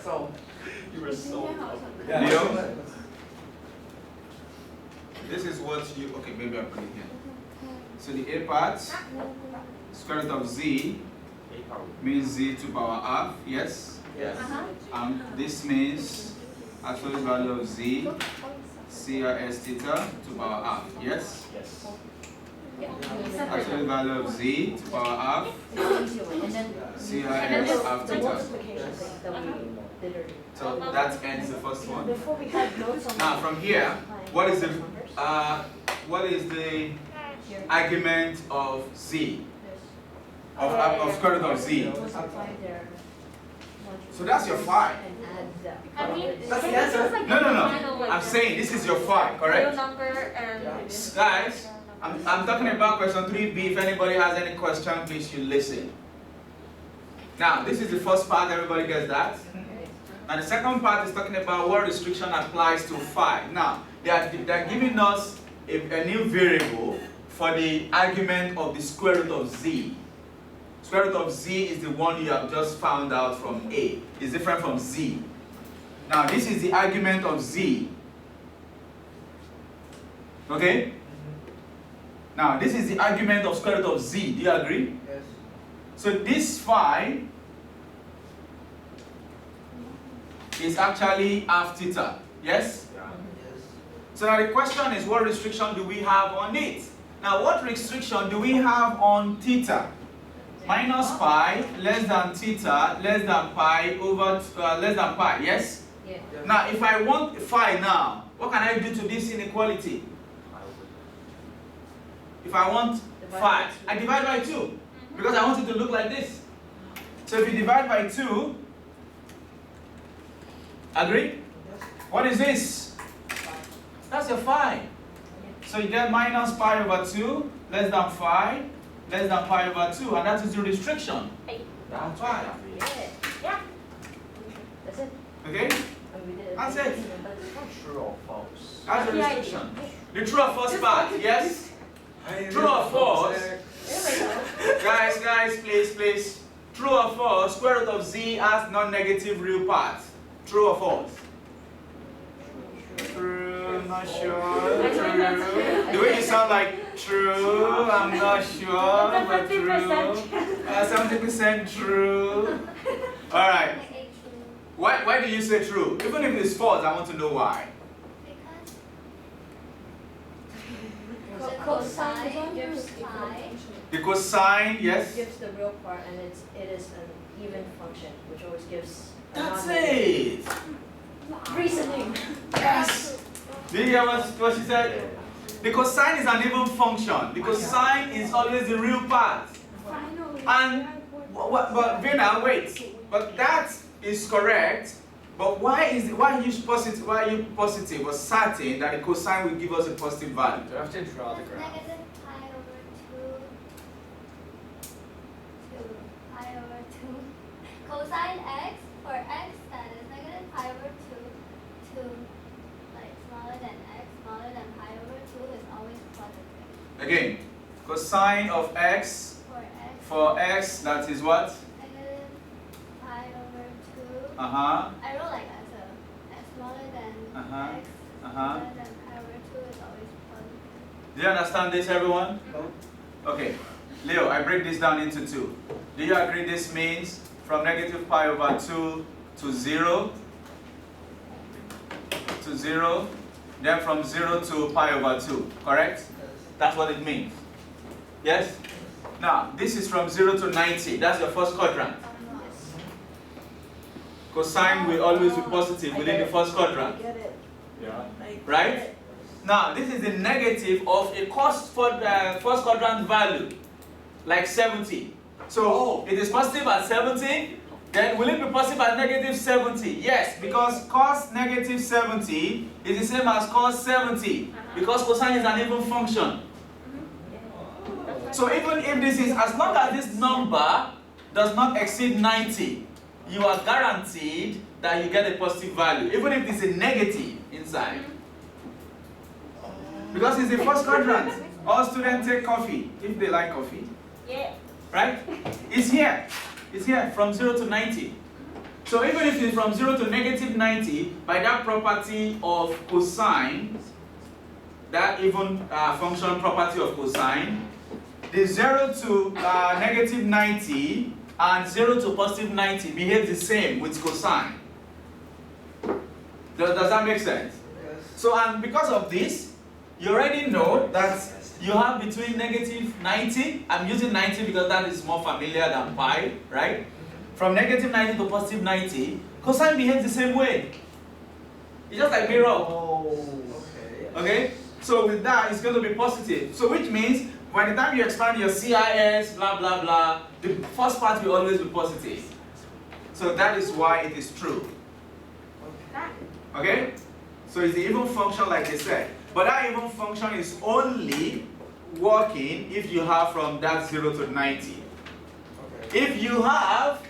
So you were so Leo, this is what you, okay, maybe I'll put it here. So the A part, square root of z means z to power half, yes? Yes. This means absolute value of z, CRS theta to power half, yes? Yes. Absolute value of z to power half, CRS half theta. So that ends the first one. Now from here, what is the argument of z? Of square root of z? So that's your phi. That's the answer. No. I'm saying this is your phi, correct? Guys, I'm talking about question 3b. If anybody has any question, please you listen. Now, this is the first part. Everybody gets that? Now, the second part is talking about what restriction applies to phi. Now, they are giving us a new variable for the argument of the square root of z. Square root of z is the one you have just found out from A. It's different from z. Now, this is the argument of z. Okay? Now, this is the argument of square root of z. Do you agree? Yes. So this phi is actually half theta. Yes? Yeah. Yes. So now the question is, what restriction do we have on it? Now, what restriction do we have on theta? Minus pi less than theta less than pi over less than pi. Yes? Yeah. Now, if I want phi now, what can I do to this inequality? If I want phi, I divide by 2 because I want it to look like this. So if you divide by 2, agree? What is this? That's your phi. So you get minus pi over 2 less than phi less than pi over 2, and that is the restriction. That's phi. Yeah. That's it. Okay? That's it. True or false? That's the restriction. The true or false part, yes? True or false? Guys, please. True or false? Square root of z has non-negative real part. True or false? True, not sure. True. The way you sound like true, I'm not sure, but true. 70% true. Alright. Why do you say true? Even if it's false, I want to know why. The cosine gives pi. The cosine, yes? Gives the real part, and it is an even function, which always gives a That's non-negative. it! Reasoning. Yes! Did you hear what she said? The cosine is an even function. The cosine is always the real part. And, but Vina, wait. But that is correct. But why are you positive or certain that the cosine will give us a positive value? Do I have to draw the graph? Negative pi over 2 cosine x for x that is negative pi over 2 to like smaller than x smaller than pi over 2 is always positive. Again, cosine of x for x that is what? Negative pi over 2. Uh-huh. I wrote like that, so x smaller than x smaller than pi over 2 is always positive. Do you understand this, everyone? Okay. Leo, I break this down into 2. Do you agree this means from negative pi over 2 to 0? To 0. Then from 0 to pi over 2. Correct? That's what it means. Yes? Now, this is from 0 to 90. That's your first quadrant. Cosine will always be positive within the first quadrant. Yeah. Right? Now, this is the negative of a first quadrant value, like 70. So, it is positive at 70, then will it be positive at negative 70? Yes, because cos negative 70 is the same as cos 70, because cosine is an even function. So, even if this is, as long as this number does not exceed 90, you are guaranteed that you get a positive value, even if it's a negative inside. Because it's the first quadrant. All students take coffee, if they like coffee. Yeah. Right? It's here. It's here from 0 to 90. So even if it's from 0 to negative 90, by that property of cosine, that even function property of cosine, the 0 to negative 90 and 0 to positive 90 behave the same with cosine. Does that make sense? Yes. So, and because of this, you already know that you have between negative 90, I'm using 90 because that is more familiar than pi, right? From negative 90 to positive 90, cosine behaves the same way. It's just like mirror. Oh, okay. Okay? So with that, it's going to be positive. So which means, by the time you expand your CIS, blah, blah, blah, the first part will always be positive. So that is why it is true. Okay? So it's the even function like they said. But that even function is only working if you have from that 0 to 90. Okay. If you have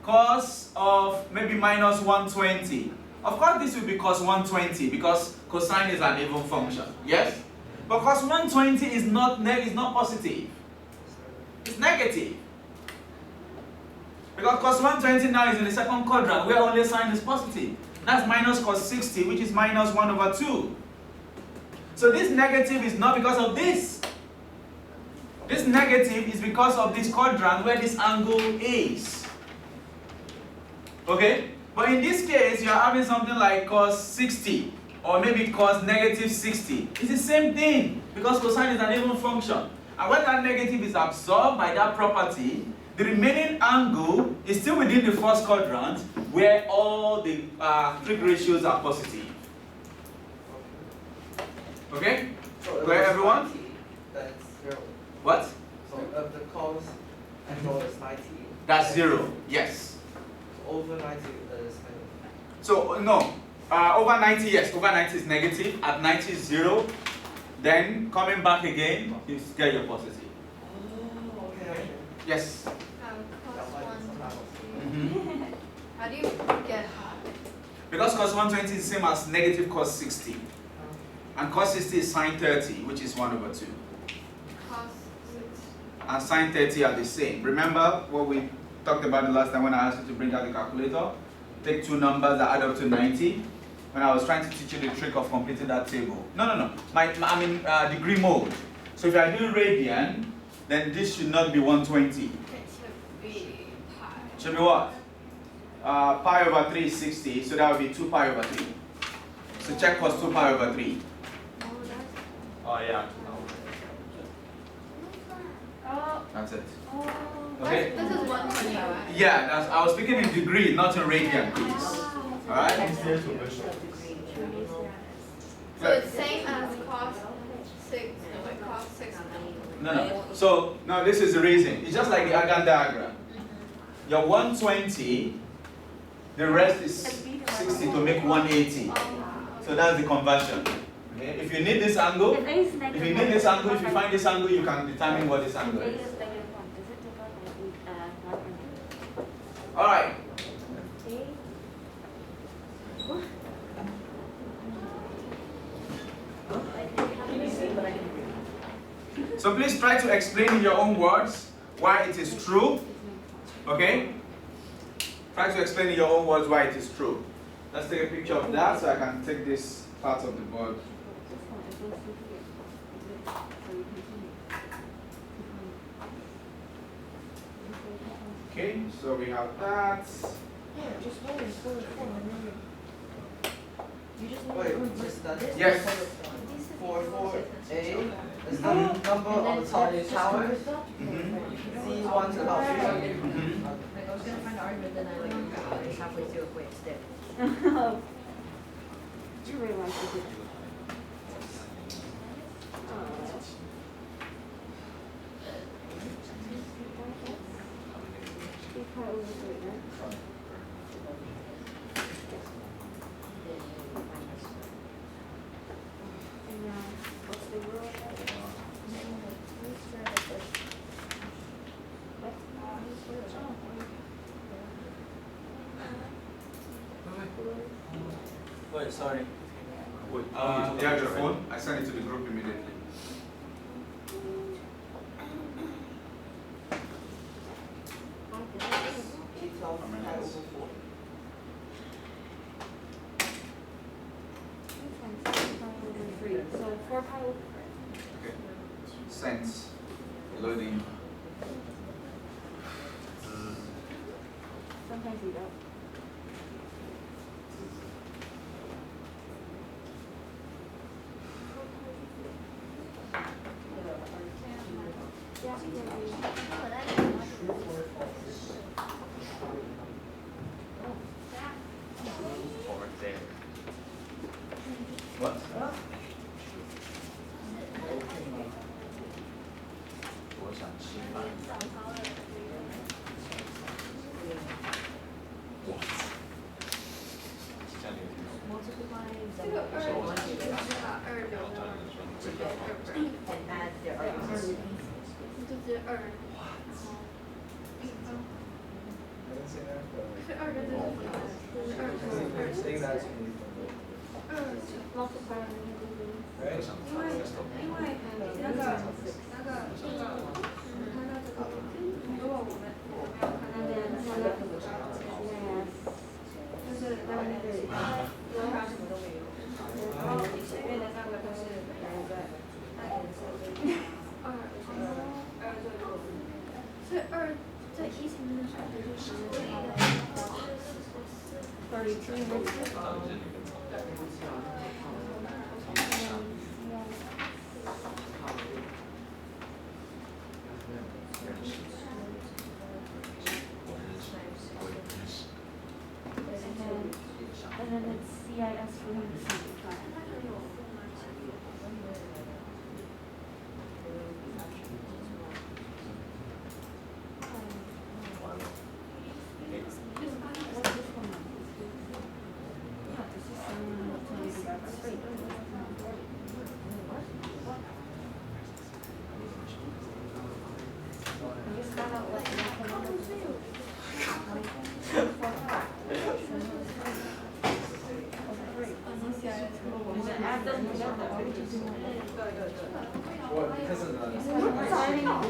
cos of maybe minus 120, of course this will be cos 120 because cosine is an even function. Yes? But cos 120 is not positive. It's negative. Because cos 120 now is in the second quadrant where only sign is positive. That's minus cos 60, which is minus 1 over 2. So this negative is not because of this. This negative is because of this quadrant where this angle is. Okay? But in this case, you are having something like cos 60 or maybe cos negative 60. It's the same thing because cosine is an even function. And when that negative is absorbed by that property, the remaining angle is still within the first quadrant where all the trig ratios are positive. Okay? So Clear, everyone? 90, that's 0. What? So if the cos angle is 90. That's 0. Yes. So over 90 is negative. So, no. Over 90, yes. Over 90 is negative. At 90 is 0. Then, coming back again, you get your positive. Oh, okay. Yes. Cos Mm-hmm. 120. How do you get hot? Because cos 120 is the same as negative cos 60. And cos 60 is sine 30, which is 1 over 2. Cos 6. And sine 30 are the same. Remember what we talked about the last time when I asked you to bring out the calculator? Take two numbers that add up to 90. When I was trying to teach you the trick of completing that table. No. I'm in degree mode. So if I do radian, then this should not be 120. It should be pi. Should be what? Pi over 3 is 60, so that would be 2 pi over 3. So check cos 2 pi over 3. Oh, yeah. Oh. That's it. Oh. Okay? This is 120, right? Yeah, I was speaking in degree, not in radian, please. Alright? So it's same as cos 6, no, wait, cos 6. No. So, no, this is the reason. It's just like the Argand diagram. Your 120, the rest is 60 to make 180. So that's the conversion. Okay? If you need this angle, if you find this angle, you can determine what this angle is. Alright. So please try to explain in your own words why it is true. Okay? Try to explain in your own words why it is true. Let's take a picture of that so I can take this part of the board. Okay, so we have that. Yeah, just wait until it's full and then you just need Wait, to just that. Yes. 44A is the number on the top of the tower. C1 is about 3. Mhm. Like I was gonna find an argument, then I like halfway through it, wait, stick. Do you realize you did? What's the rule? Wait, sorry. Wait, you have your phone? I sent it to the group immediately. T12 pi over 4. So 4 pi over 4. Okay. Sense. Loading. Sometimes we don't. What? And add their arguments. Saying that to me. Multiply Right? and then it's CIS for him to see. Well, because of the.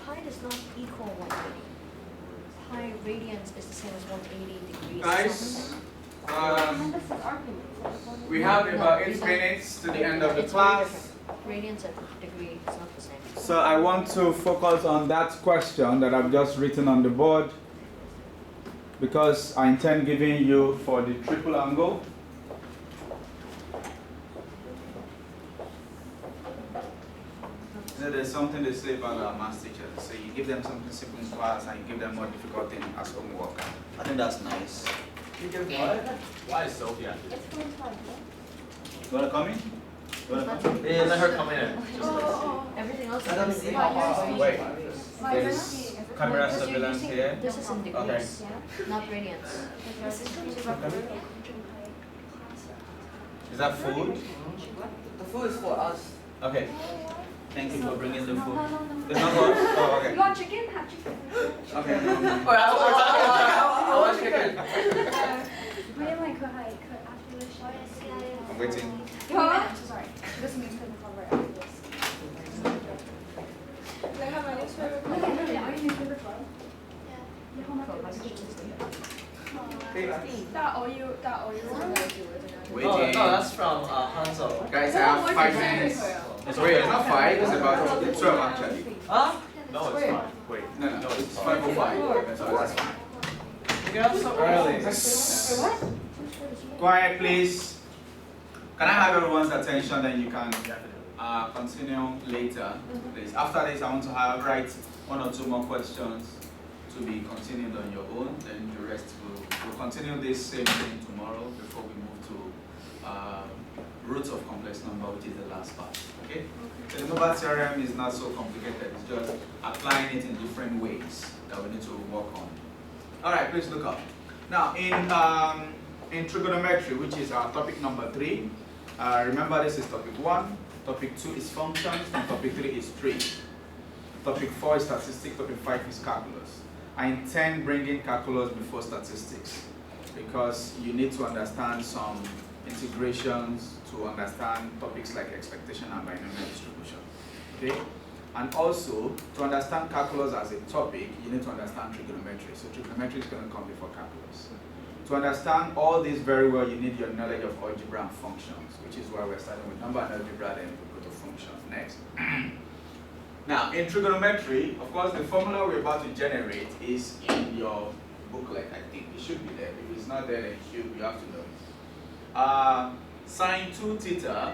Pi does not equal 180. Pi radians is the same as 180 degrees. Guys, And this is argument. we have about 8 minutes to the end of the It's very class. different. Radians and degree is not the same. So I want to focus on that question that I've just written on the board, because I intend giving you for the triple angle. So there's something they say about our math teachers. So you give them something simple in class and you give them more difficult thing as homework. I think that's nice. You give what? Why is Sophia? It's 45, You wanna come in? You wanna come in? Yeah, let her come in. Everything else Let them is see how far. Wait. There's camera Because you're surveillance using- here. This is in degrees, not radians. Is that food? The food is for us. Okay. Thank you for bringing the food. There's no food? Oh, okay. You want chicken? Have chicken. Okay. No, no. I want chicken. ไม่ได้ไม่เคยให้เคย after this I'm waiting. sorry this means couldn't cover after this like how many are you in number 12? Yeah, how much that all you Waiting. No, that's from Hanzo. Guys, I have 5 minutes. Wait, it's not 5, it's about 12 actually. Huh? No, it's fine. Wait. No, it's 5:05. So that's fine. You get up so early. Quiet, please. Can I have everyone's attention? Then you can continue later. Please. After this, I want to write 1 or 2 more questions to be continued on your own. Then the rest we'll continue this same thing tomorrow before we move to roots of complexity. smallest number, which is the last part. Okay? The Moivre theorem is not so complicated. It's just applying it in different ways that we need to work on. All right, please look up. Now, in trigonometry, which is our topic number 3, remember this is topic 1, topic 2 is functions, and topic 3 is tree. Topic 4 is statistics, topic 5 is calculus. I intend bringing calculus before statistics because you need to understand some integrations to understand topics like expectation and binomial distribution. Okay? And also, to understand calculus as a topic, you need to understand trigonometry. So trigonometry is going to come before calculus. To understand all this very well, you need your knowledge of algebra and functions, which is why we're starting with number and algebra, then we go to functions next. Now, in trigonometry, of course, the formula we're about to generate is in your booklet, I think. It should be there. If it's not there, then you have to know it. Sine 2 theta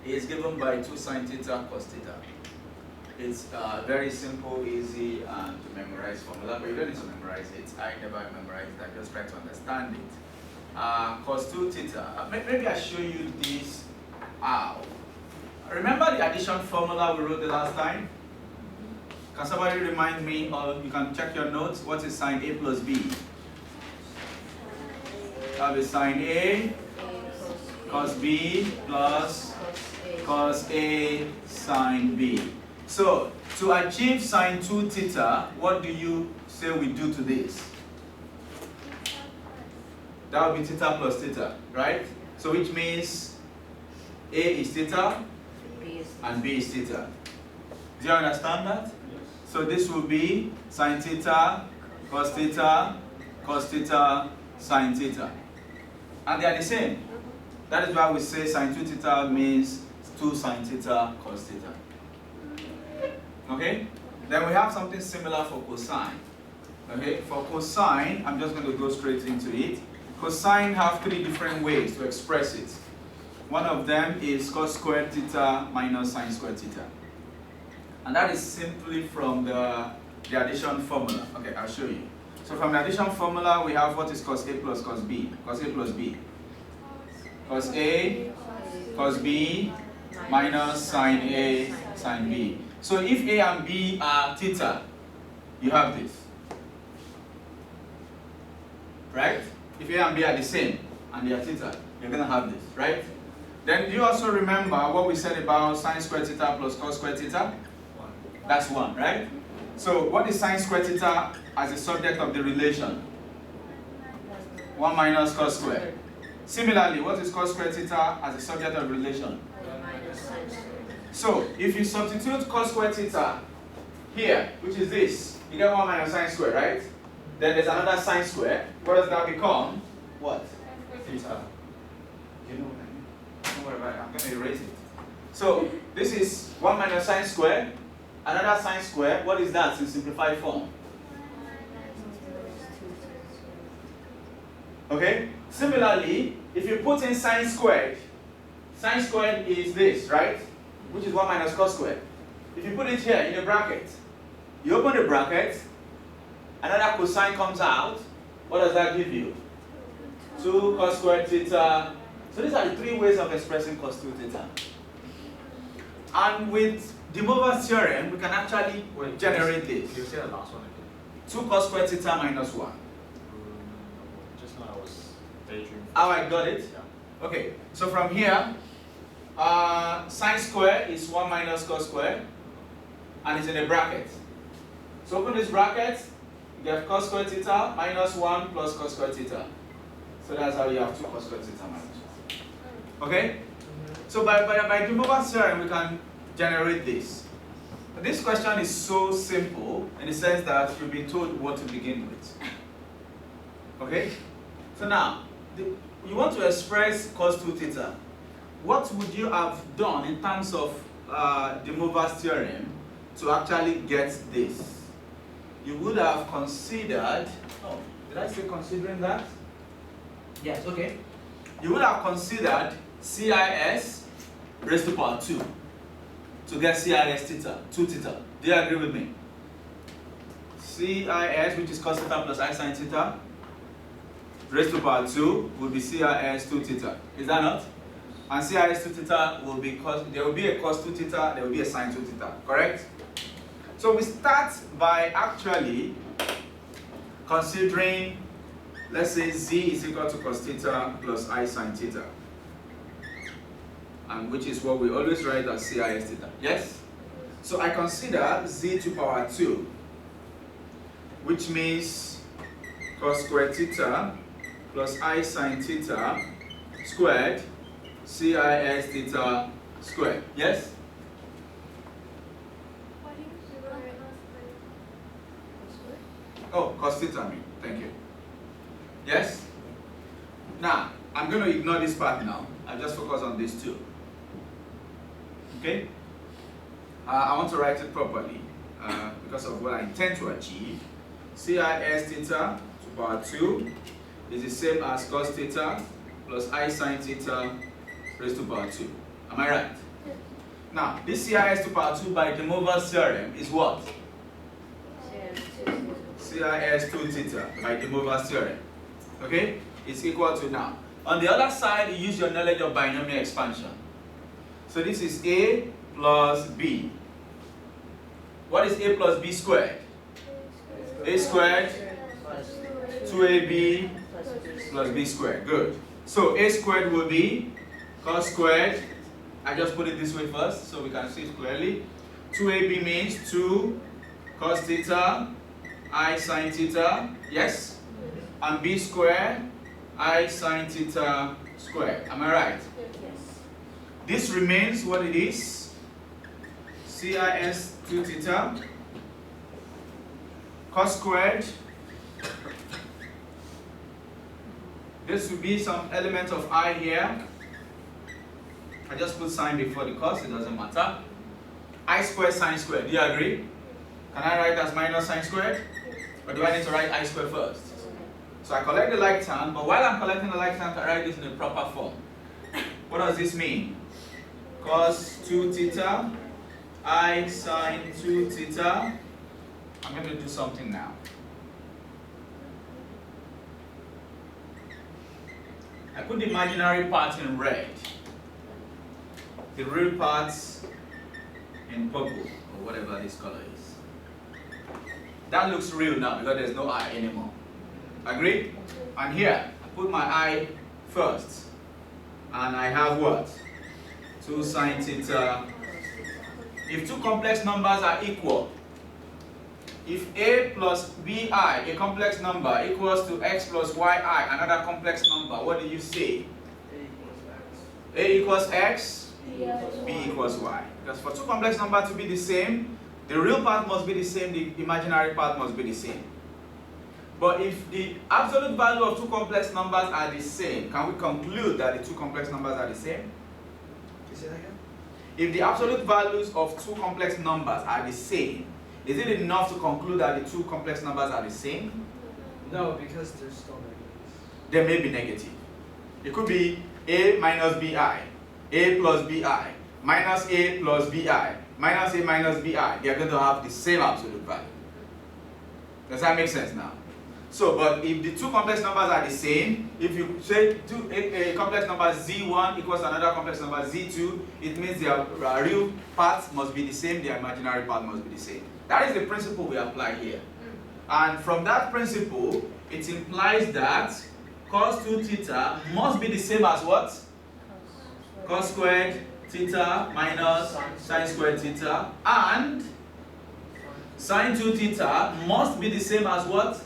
is given by 2 sine theta cos theta. It's very simple, easy, and to memorize formula, but you don't need to memorize it. I never memorized it, I just try to understand it. Cos 2 theta, maybe I show you this how. Remember the addition formula we wrote the last time? Can somebody remind me, or you can check your notes, what is sine A plus B? That will be sine A cos B plus cos A sine B. So, to achieve sine 2 theta, what do you say we do to this? That would be theta plus theta, right? So, which means A is theta and B is theta. Do you understand that? Yes. So, this will be sine theta, cos theta, sine theta. And they are the same. That is why we say sine 2 theta means 2 sine theta cos theta. Okay? Then we have something similar for cosine. Okay? For cosine, I'm just going to go straight into it. Cosine have 3 different ways to express it. One of them is cos squared theta minus sine squared theta. And that is simply from the addition formula. Okay, I'll show you. So from the addition formula, we have what is cos A plus cos B. Cos A plus B. Cos A, cos B, minus sine A, sine B. So if A and B are theta, you have this. Right? If A and B are the same, and they are theta, you're going to have this, right? Then do you also remember what we said about sine squared theta plus cos squared theta? 1. That's 1, right? So what is sine squared theta as a subject of the relation? 1 minus cos squared. Similarly, what is cos squared theta as a subject of relation? 1 minus sine squared. So if you substitute cos squared theta here, which is this, you get 1 minus sine squared, right? Then there's another sine squared. What does that become? What? Theta. You know what I mean? Don't worry about it. I'm going to erase it. So this is 1 minus sine squared. Another sine squared. What is that in simplified form? Okay? Similarly, if you put in sine squared is this, right? Which is 1 minus cos squared. If you put it here in a bracket, you open the bracket, another cosine comes out. What does that give you? 2 cos squared theta. So these are the 3 ways of expressing cos 2 theta. And with the Moivre theorem, we can actually generate this. Can you say the last one again? 2 cos squared theta minus 1. Just now I was daydreaming. How I got it? Yeah. Okay, so from here, sine square is 1 minus cos square, and it's in a bracket. So open this bracket, you get cos squared theta minus 1 plus cos squared theta. So that's how you have 2 cos squared theta minus 1. Okay? So by the Moivre theorem, we can generate this. This question is so simple in the sense that you'll be told what to begin with. Okay? So now, you want to express cos 2 theta. What would you have done in terms of the Moivre theorem to actually get this? You would have considered, oh, did I say considering that? Yes, okay. You would have considered CIS raised to power 2 to get CIS theta, 2 theta. Do you agree with me? CIS, which is cos theta plus I sin theta, raised to power 2 would be CIS 2 theta. Is that not? And CIS 2 theta will be there will be a cos 2 theta, there will be a sin 2 theta, correct? So we start by actually considering, let's say z is equal to cos theta plus I sin theta, and which is what we always write as CIS theta. Yes? So I consider z to power 2, which means cos squared theta plus I sin theta squared CIS theta squared. Yes? Oh, cos theta, I mean. Thank you. Yes? Now, I'm going to ignore this part now. I'll just focus on these two. Okay? I want to write it properly because of what I intend to achieve. CIS theta to power 2 is the same as cos theta plus I sin theta raised to power 2. Am I right? Yes. Now, this CIS to power 2 by de Moivre's theorem is what? CIS 2 theta by de Moivre's theorem. Okay? It's equal to now. On the other side, you use your knowledge of binomial expansion. So this is A plus B. What is A plus B squared? A squared 2AB plus B squared. Good. So A squared will be cos squared. I just put it this way first so we can see it clearly. 2AB means 2 cos theta I sin theta. Yes? And B squared I sin theta squared. Am I right? Yes. This remains what it is. CIS 2 theta cos squared. This will be some element of I here. I just put sine before the cos, it doesn't matter. I squared sine squared. Do you agree? Can I write as minus sine squared? Or do I need to write I squared first? So I collect the like term, but while I'm collecting the like term, I write this in the proper form. What does this mean? Cos 2 theta, I sin 2 theta. I'm going to do something now. I put the imaginary part in red, the real parts in purple, or whatever this color is. That looks real now because there's no I anymore. Agree? And here, I put my I first. And I have what? 2 sine theta. If two complex numbers are equal, if A plus BI, a complex number, equals to X plus YI, another complex number, what do you say? A equals X, B equals Y. Because for two complex numbers to be the same, the real part must be the same, the imaginary part must be the same. But if the absolute value of two complex numbers are the same, can we conclude that the two complex numbers are the same? Can you say that again? If the absolute values of two complex numbers are the same, is it enough to conclude that the two complex numbers are the same? No, because there's still negatives. There may be negative. It could be A minus BI, A plus BI, minus A plus BI, minus A minus BI. They are going to have the same absolute value. Does that make sense now? So, but if the two complex numbers are the same, if you say a complex number Z1 equals another complex number Z2, it means their real parts must be the same, their imaginary part must be the same. That is the principle we apply here. And from that principle, it implies that cos 2 theta must be the same as what? Cos squared theta minus sine squared theta. And sine 2 theta must be the same as what?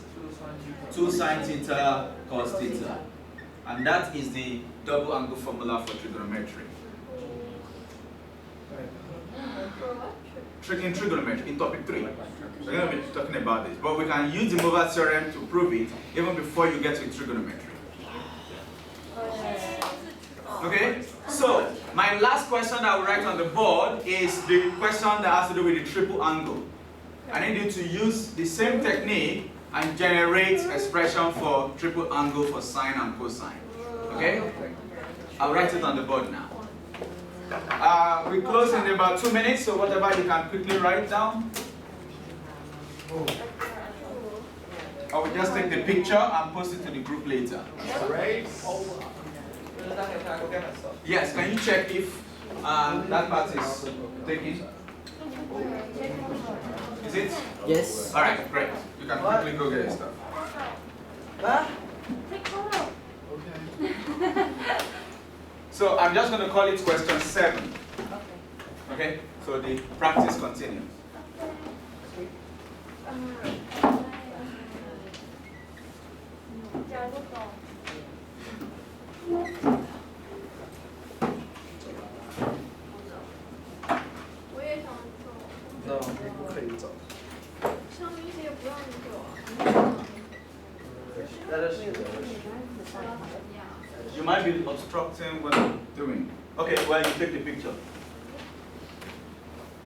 2 sine theta cos theta. And that is the double angle formula for trigonometry. In trigonometry, in topic 3. We're going to be talking about this. But we can use the Moivre's theorem to prove it even before you get to trigonometry. Okay? So, my last question I will write on the board is the question that has to do with the triple angle. I need you to use the same technique and generate expression for triple angle for sine and cosine. Okay? I'll write it on the board now. We close in about 2 minutes, so whatever you can quickly write down. I will just take the picture and post it to the group later. Right. I go get my stuff? Yes, can you check if that part is taken? Is it? Yes. Alright, great. You can quickly go get your stuff. Huh? Take photo. So I'm just going to call it question 7. Okay? So the practice continues. No, 不可以走。That is You might be obstructing what I'm doing. Okay, well, you take the picture.